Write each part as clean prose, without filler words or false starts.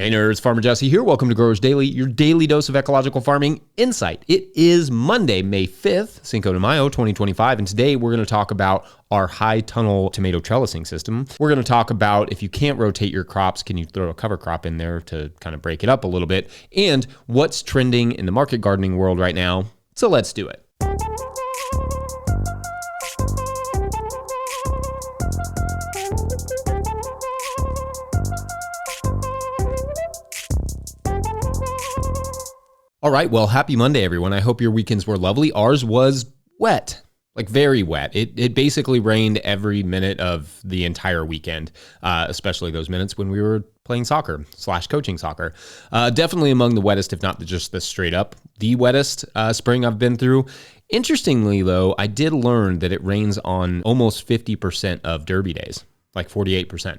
Hey nerds, Farmer Jesse here. Welcome to Growers Daily, your daily dose of ecological farming insight. It is Monday, May 5th, Cinco de Mayo, 2025, and today we're going to talk about our high tunnel tomato trellising system. We're going to talk about if you can't rotate your crops, can you throw a cover crop in there to kind of break it up a little bit, and what's trending in the market gardening world right now. So let's do it. All right, well, happy Monday, everyone. I hope your weekends were lovely. Ours was wet, like very wet. It basically rained every minute of the entire weekend, especially those minutes when we were playing soccer / coaching soccer. Definitely among the wettest, if not just the straight up the wettest spring I've been through. Interestingly, though, I did learn that it rains on almost 50% of Derby days, like 48%.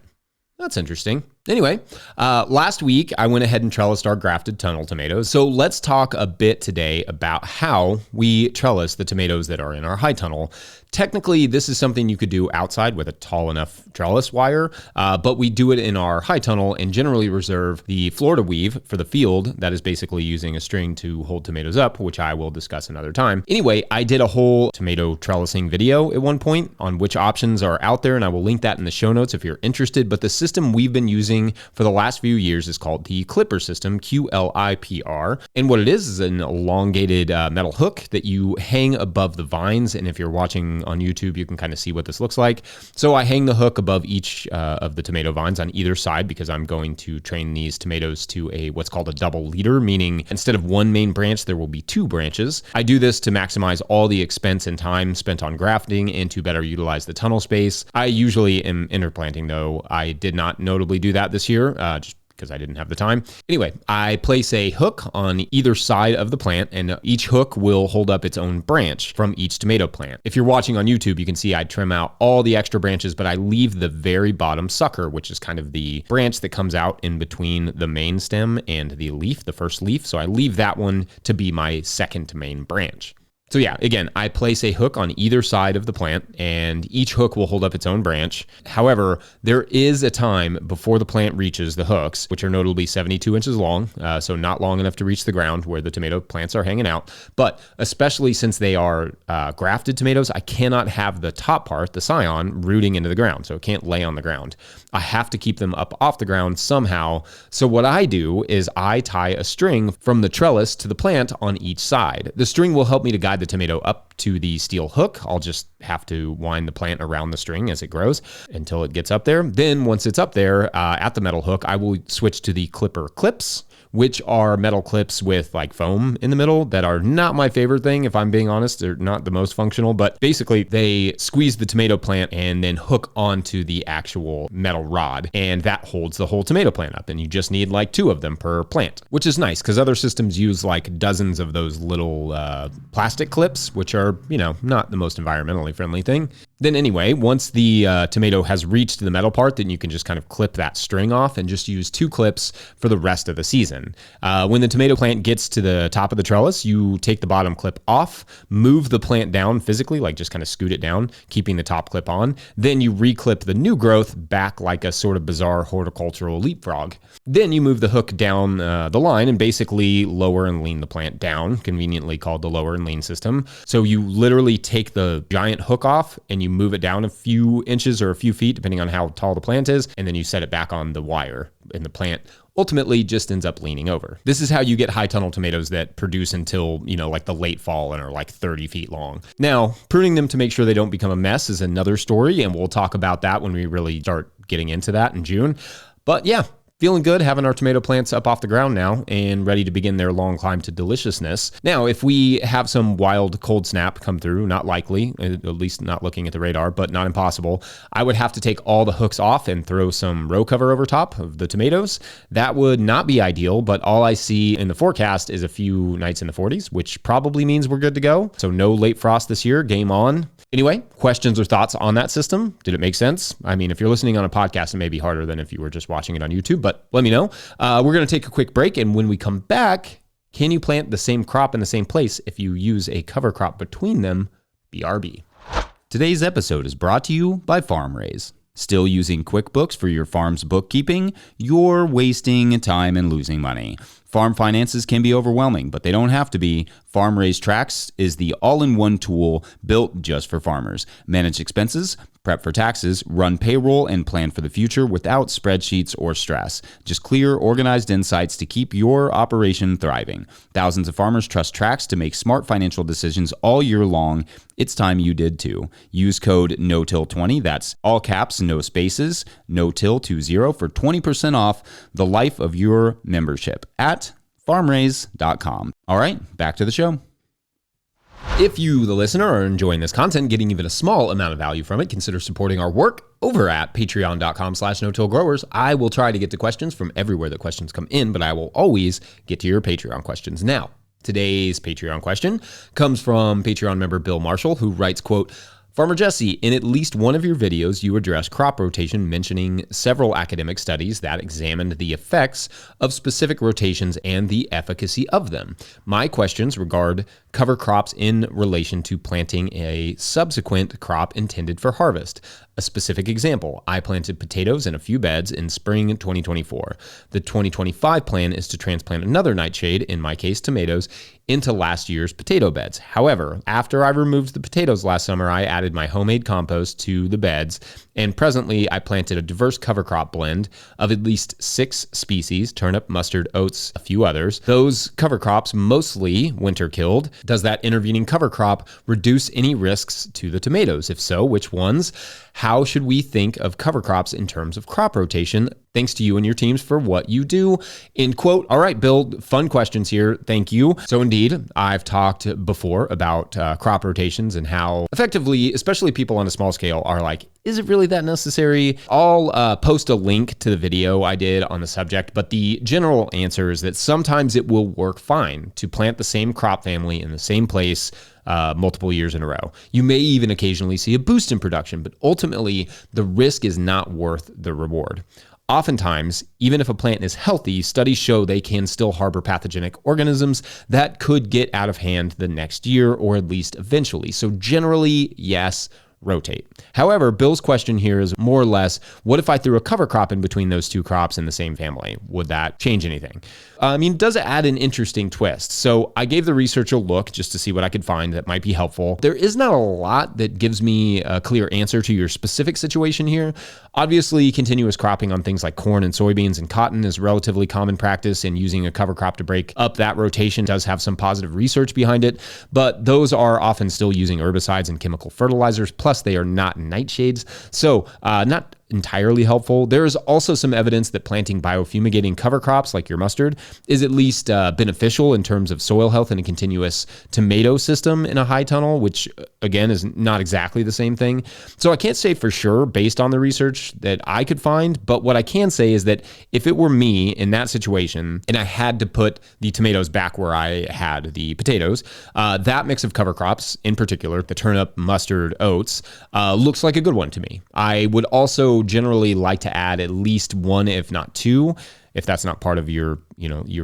That's interesting. Anyway, last week I went ahead and trellised our grafted tunnel tomatoes. So let's talk a bit today about how we trellis the tomatoes that are in our high tunnel. Technically, this is something you could do outside with a tall enough trellis wire, but we do it in our high tunnel and generally reserve the Florida weave for the field. That is basically using a string to hold tomatoes up, which I will discuss another time. Anyway, I did a whole tomato trellising video at one point on which options are out there, and I will link that in the show notes if you're interested. But the system we've been using for the last few years is called the QLIPR system, QLIPR. And what it is an elongated metal hook that you hang above the vines. And if you're watching on YouTube, you can kind of see what this looks like. So I hang the hook above each of the tomato vines on either side because I'm going to train these tomatoes to what's called a double leader, meaning instead of one main branch, there will be two branches. I do this to maximize all the expense and time spent on grafting and to better utilize the tunnel space. I usually am interplanting, though. I did not notably do that this year, just because I didn't have the time. Anyway, I place a hook on either side of the plant, and each hook will hold up its own branch from each tomato plant. If you're watching on YouTube, you can see I trim out all the extra branches, but I leave the very bottom sucker, which is kind of the branch that comes out in between the main stem and the leaf, the first leaf. So I leave that one to be my second to main branch. So yeah, again, I place a hook on either side of the plant and each hook will hold up its own branch. However, there is a time before the plant reaches the hooks, which are notably 72 inches long, so not long enough to reach the ground where the tomato plants are hanging out. But especially since they are grafted tomatoes, I cannot have the top part, the scion, rooting into the ground, so it can't lay on the ground. I have to keep them up off the ground somehow. So what I do is I tie a string from the trellis to the plant on each side. The string will help me to guide the tomato up to the steel hook. I'll just have to wind the plant around the string as it grows until it gets up there. Then once it's up there at the metal hook, I will switch to the QLIPR clips, which are metal clips with like foam in the middle that are not my favorite thing, if I'm being honest. They're not the most functional, but basically they squeeze the tomato plant and then hook onto the actual metal rod, and that holds the whole tomato plant up. And you just need like 2 of them per plant, which is nice because other systems use like dozens of those little plastic clips, which are, not the most environmentally friendly thing. Then anyway, once the tomato has reached the metal part, then you can just kind of clip that string off and just use 2 clips for the rest of the season. When the tomato plant gets to the top of the trellis, you take the bottom clip off, move the plant down physically, like just kind of scoot it down, keeping the top clip on. Then you reclip the new growth back like a sort of bizarre horticultural leapfrog. Then you move the hook down the line and basically lower and lean the plant down, conveniently called the lower and lean system. So you literally take the giant hook off and you move it down a few inches or a few feet, depending on how tall the plant is, and then you set it back on the wire, and the plant ultimately just ends up leaning over. This is how you get high tunnel tomatoes that produce until, like the late fall and are like 30 feet long. Now, pruning them to make sure they don't become a mess is another story, and we'll talk about that when we really start getting into that in June. But yeah, feeling good having our tomato plants up off the ground now and ready to begin their long climb to deliciousness. Now, if we have some wild cold snap come through, not likely, at least not looking at the radar, but not impossible, I would have to take all the hooks off and throw some row cover over top of the tomatoes. That would not be ideal, but all I see in the forecast is a few nights in the 40s, which probably means we're good to go. So no late frost this year, game on. Anyway, questions or thoughts on that system? Did it make sense? I mean, if you're listening on a podcast, it may be harder than if you were just watching it on YouTube, but let me know. We're going to take a quick break, and when we come back, can you plant the same crop in the same place if you use a cover crop between them? BRB. Today's episode is brought to you by FarmRaise. Still using QuickBooks for your farm's bookkeeping? You're wasting time and losing money. Farm finances can be overwhelming, but they don't have to be. Farm Raised Tracks is the all-in-one tool built just for farmers. Manage expenses, prep for taxes, run payroll, and plan for the future without spreadsheets or stress. Just clear, organized insights to keep your operation thriving. Thousands of farmers trust Tracks to make smart financial decisions all year long. It's time you did too. Use code NOTIL20, that's all caps, no spaces, NOTIL20 for 20% off the life of your membership at farmraise.com. All right, back to the show. If you, the listener, are enjoying this content, getting even a small amount of value from it, consider supporting our work over at patreon.com/no-till-growers. I will try to get to questions from everywhere that questions come in, but I will always get to your Patreon questions. Now, today's Patreon question comes from Patreon member Bill Marshall, who writes, quote, Farmer Jesse, in at least one of your videos, you address crop rotation, mentioning several academic studies that examined the effects of specific rotations and the efficacy of them. My questions regard cover crops in relation to planting a subsequent crop intended for harvest. A specific example, I planted potatoes in a few beds in spring 2024. The 2025 plan is to transplant another nightshade, in my case tomatoes, into last year's potato beds. However, after I removed the potatoes last summer, I added my homemade compost to the beds, and presently I planted a diverse cover crop blend of at least 6 species, turnip, mustard, oats, a few others. Those cover crops mostly winter killed. Does that intervening cover crop reduce any risks to the tomatoes? If so, which ones? How should we think of cover crops in terms of crop rotation? Thanks to you and your teams for what you do. End quote. All right, Bill, fun questions here. Thank you. So indeed, I've talked before about crop rotations and how effectively, especially people on a small scale, are like, is it really that necessary? I'll post a link to the video I did on the subject, but the general answer is that sometimes it will work fine to plant the same crop family in the same place multiple years in a row. You may even occasionally see a boost in production, but ultimately the risk is not worth the reward. Oftentimes, even if a plant is healthy, studies show they can still harbor pathogenic organisms that could get out of hand the next year or at least eventually. So generally, yes, rotate. However, Bill's question here is more or less, what if I threw a cover crop in between those two crops in the same family? Would that change anything? Does it add an interesting twist? So I gave the research a look just to see what I could find that might be helpful. There is not a lot that gives me a clear answer to your specific situation here. Obviously, continuous cropping on things like corn and soybeans and cotton is relatively common practice, and using a cover crop to break up that rotation does have some positive research behind it, but those are often still using herbicides and chemical fertilizers, plus they are not nightshades, so not entirely helpful. There is also some evidence that planting biofumigating cover crops like your mustard is at least beneficial in terms of soil health in a continuous tomato system in a high tunnel, which again is not exactly the same thing. So I can't say for sure based on the research that I could find, but what I can say is that if it were me in that situation and I had to put the tomatoes back where I had the potatoes, that mix of cover crops, in particular the turnip, mustard, oats, looks like a good one to me. I would also generally like to add at least one, if not two, if that's not part of your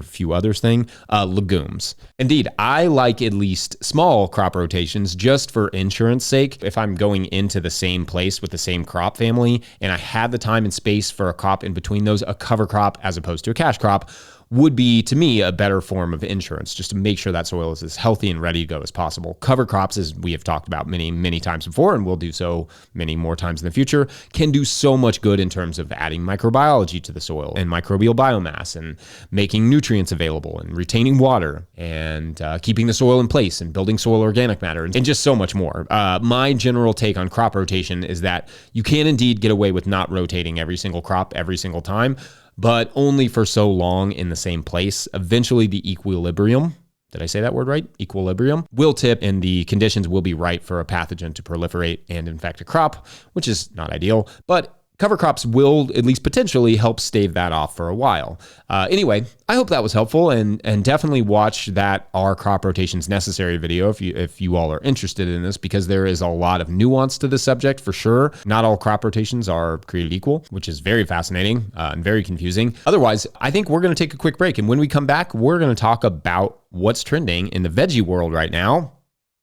few others thing, legumes. Indeed, I like at least small crop rotations just for insurance sake. If I'm going into the same place with the same crop family and I have the time and space for a crop in between those, a cover crop as opposed to a cash crop would be, to me, a better form of insurance, just to make sure that soil is as healthy and ready to go as possible. Cover crops, as we have talked about many, many times before, and we'll do so many more times in the future, can do so much good in terms of adding microbiology to the soil and microbial biomass and making nutrients available and retaining water and keeping the soil in place and building soil organic matter and just so much more. My general take on crop rotation is that you can indeed get away with not rotating every single crop every single time, but only for so long in the same place. Eventually the equilibrium, did I say that word right? Equilibrium will tip and the conditions will be right for a pathogen to proliferate and infect a crop, which is not ideal, but cover crops will at least potentially help stave that off for a while. Anyway, I hope that was helpful, and definitely watch that Are Crop Rotations Necessary video if you all are interested in this, because there is a lot of nuance to the subject for sure. Not all crop rotations are created equal, which is very fascinating and very confusing. Otherwise, I think we're going to take a quick break, and when we come back, we're going to talk about what's trending in the veggie world right now.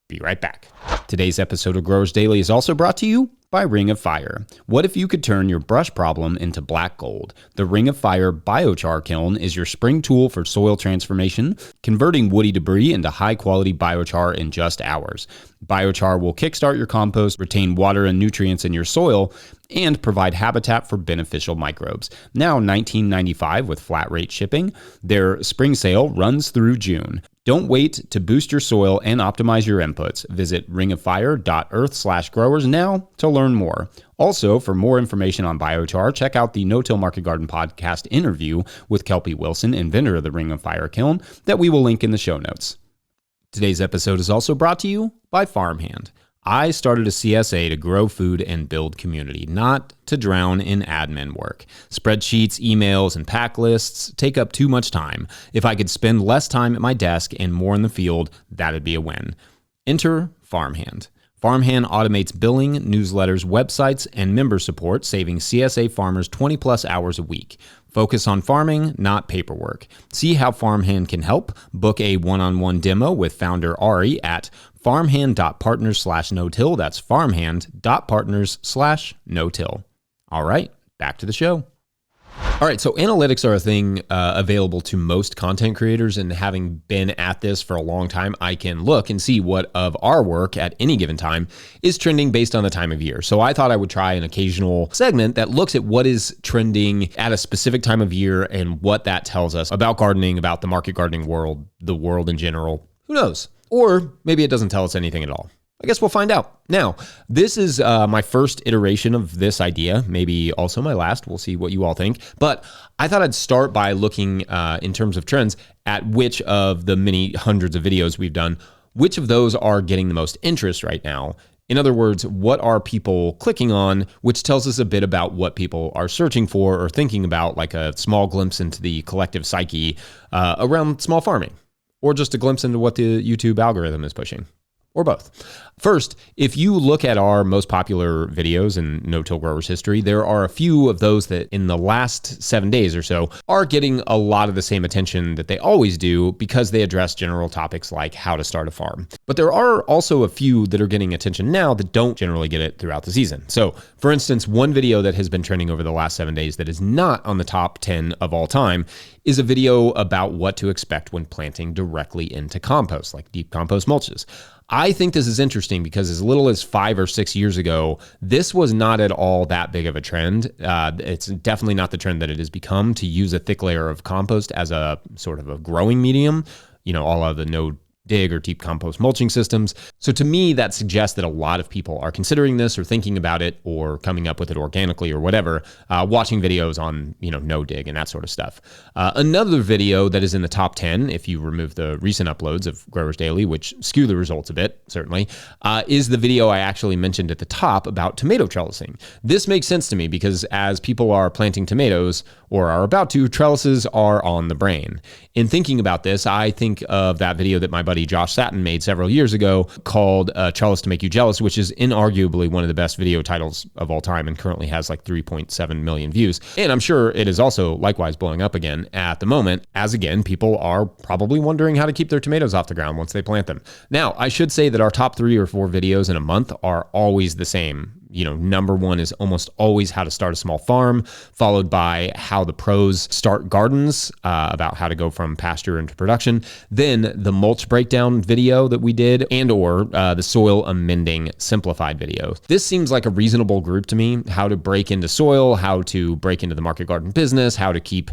Be right back. Today's episode of Growers Daily is also brought to you by Ring of Fire. What if you could turn your brush problem into black gold? The Ring of Fire biochar kiln is your spring tool for soil transformation, converting woody debris into high-quality biochar in just hours. Biochar will kickstart your compost, retain water and nutrients in your soil, and provide habitat for beneficial microbes. Now $19.95 with flat rate shipping. Their spring sale runs through June. Don't wait to boost your soil and optimize your inputs. Visit ringoffire.earth/growers now to learn more. Also, for more information on biochar, check out the No-Till Market Garden podcast interview with Kelpie Wilson, inventor of the Ring of Fire kiln, that we will link in the show notes. Today's episode is also brought to you by Farmhand. I started a CSA to grow food and build community, not to drown in admin work. Spreadsheets, emails, and pack lists take up too much time. If I could spend less time at my desk and more in the field, that'd be a win. Enter Farmhand. Farmhand automates billing, newsletters, websites, and member support, saving CSA farmers 20 plus hours a week. Focus on farming, not paperwork. See how Farmhand can help. Book a one-on-one demo with founder Ari at farmhand.partners/no-till. That's farmhand.partners/no-till. All right, back to the show. All right, so analytics are a thing available to most content creators, and having been at this for a long time, I can look and see what of our work at any given time is trending based on the time of year. So I thought I would try an occasional segment that looks at what is trending at a specific time of year and what that tells us about gardening, about the market gardening world, the world in general. Who knows? Or maybe it doesn't tell us anything at all. I guess we'll find out. Now, this is my first iteration of this idea, maybe also my last. We'll see what you all think. But I thought I'd start by looking in terms of trends at which of the many hundreds of videos we've done, which of those are getting the most interest right now. In other words, what are people clicking on, which tells us a bit about what people are searching for or thinking about, like a small glimpse into the collective psyche around small farming, or just a glimpse into what the YouTube algorithm is pushing. Or both. First, if you look at our most popular videos in no-till growers history, there are a few of those that in the last 7 days or so are getting a lot of the same attention that they always do because they address general topics like how to start a farm. But there are also a few that are getting attention now that don't generally get it throughout the season. So, for instance, one video that has been trending over the last 7 days that is not on the top 10 of all time is a video about what to expect when planting directly into compost, like deep compost mulches. I think this is interesting because as little as 5 or 6 years ago, this was not at all that big of a trend. It's definitely not the trend that it has become to use a thick layer of compost as a sort of a growing medium, all of the no dig or deep compost mulching systems. So to me, that suggests that a lot of people are considering this or thinking about it or coming up with it organically or whatever, watching videos on, no dig and that sort of stuff. Another video that is in the top 10, if you remove the recent uploads of Growers Daily, which skew the results a bit, certainly, is the video I actually mentioned at the top about tomato trellising. This makes sense to me because as people are planting tomatoes or are about to, trellises are on the brain. In thinking about this, I think of that video that my buddy Josh Satin made several years ago called Trellis to Make You Jealous, which is inarguably one of the best video titles of all time and currently has like 3.7 million views. And I'm sure it is also likewise blowing up again at the moment, as again, people are probably wondering how to keep their tomatoes off the ground once they plant them. Now, I should say that our top 3 or 4 videos in a month are always the same. Number one is almost always how to start a small farm, followed by how the pros start gardens, about how to go from pasture into production. Then the mulch breakdown video that we did or the soil amending simplified video. This seems like a reasonable group to me, how to break into soil, how to break into the market garden business, how to keep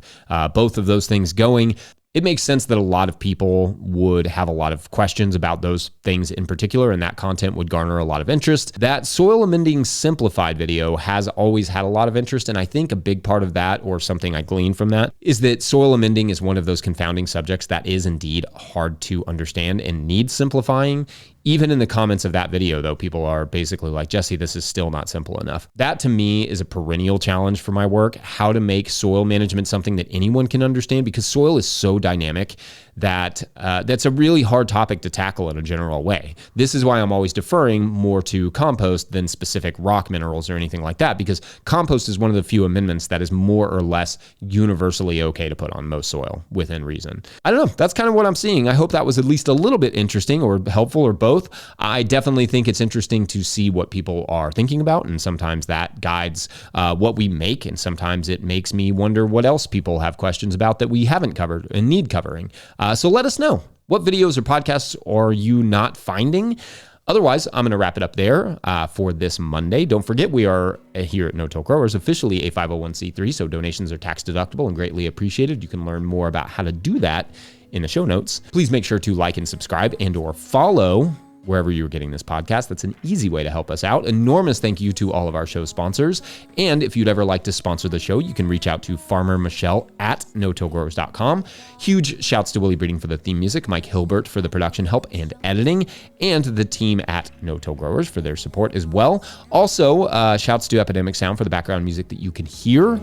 both of those things going. It makes sense that a lot of people would have a lot of questions about those things in particular, and that content would garner a lot of interest. That soil amending simplified video has always had a lot of interest, and I think a big part of that, or something I gleaned from that, is that soil amending is one of those confounding subjects that is indeed hard to understand and needs simplifying. Even in the comments of that video, though, people are basically like, Jesse, this is still not simple enough. That to me is a perennial challenge for my work, how to make soil management something that anyone can understand, because soil is so dynamic that that's a really hard topic to tackle in a general way. This is why I'm always deferring more to compost than specific rock minerals or anything like that, because compost is one of the few amendments that is more or less universally okay to put on most soil within reason. I don't know. That's kind of what I'm seeing. I hope that was at least a little bit interesting or helpful or both. both. I definitely think it's interesting to see what people are thinking about, and sometimes that guides what we make, and sometimes it makes me wonder what else people have questions about that we haven't covered and need covering. So let us know. What videos or podcasts are you not finding? Otherwise, I'm going to wrap it up there for this Monday. Don't forget, we are here at No-Till Growers officially a 501c3, so donations are tax deductible and greatly appreciated. You can learn more about how to do that in the show notes. Please make sure to like and subscribe and or follow wherever you're getting this podcast. That's an easy way to help us out. Enormous thank you to all of our show sponsors. And if you'd ever like to sponsor the show, you can reach out to Farmer Michelle at no-tillgrowers.com. Huge shouts to Willie Breeding for the theme music, Mike Hilbert for the production help and editing, and the team at No-Till Growers for their support as well. Also, shouts to Epidemic Sound for the background music that you can hear.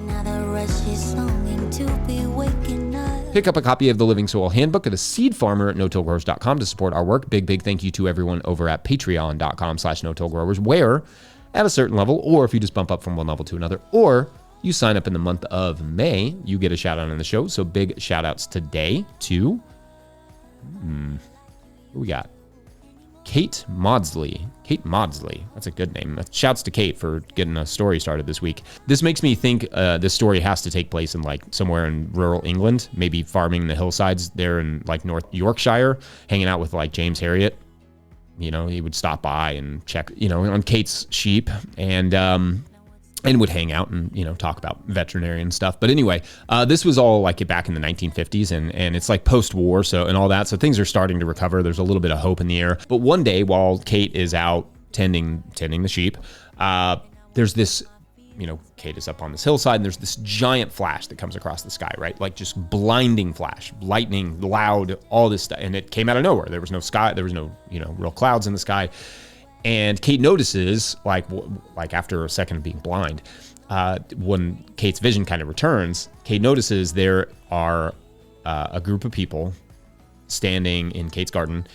Pick up a copy of the Living Soil Handbook of the Seed Farmer at no-tillgrowers.com to support our work. Big thank you to everyone over at patreon.com/no-tillgrowers, where at a certain level, or if you just bump up from one level to another, or you sign up in the month of May, you get a shout out on the show. So big shout outs today to, who we got? Kate Maudsley. That's a good name. Shouts to Kate for getting a story started this week. This makes me think this story has to take place in like somewhere in rural England, maybe farming the hillsides there in like North Yorkshire, hanging out with like James Herriot. You know, he would stop by and check, you know, on Kate's sheep and would hang out and, you know, talk about veterinarian stuff. But anyway, this was all like back in the 1950s and it's like post-war, so and all that. So things are starting to recover. There's a little bit of hope in the air. But one day while Kate is out tending the sheep, there's this, you know, Kate is up on this hillside and there's this giant flash that comes across the sky, right? Like just blinding flash, lightning, loud, all this stuff. And it came out of nowhere. There was no sky. There was no, you know, real clouds in the sky. And Kate notices, like after a second of being blind, when Kate's vision kind of returns, Kate notices there are a group of people standing in Kate's garden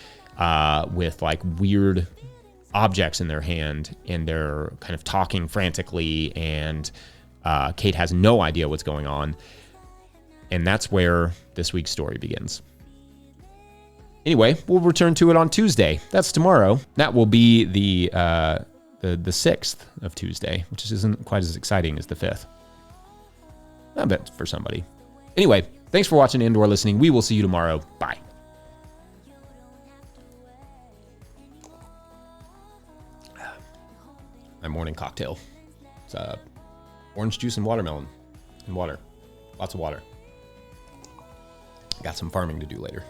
with like weird objects in their hand, and they're kind of talking frantically, and Kate has no idea what's going on. And that's where this week's story begins. Anyway, we'll return to it on Tuesday. That's tomorrow. That will be the 6th of Tuesday, which isn't quite as exciting as the 5th. I bet for somebody. Anyway, thanks for watching and or listening. We will see you tomorrow. Bye. My morning cocktail. It's orange juice and watermelon and water. Lots of water. Got some farming to do later.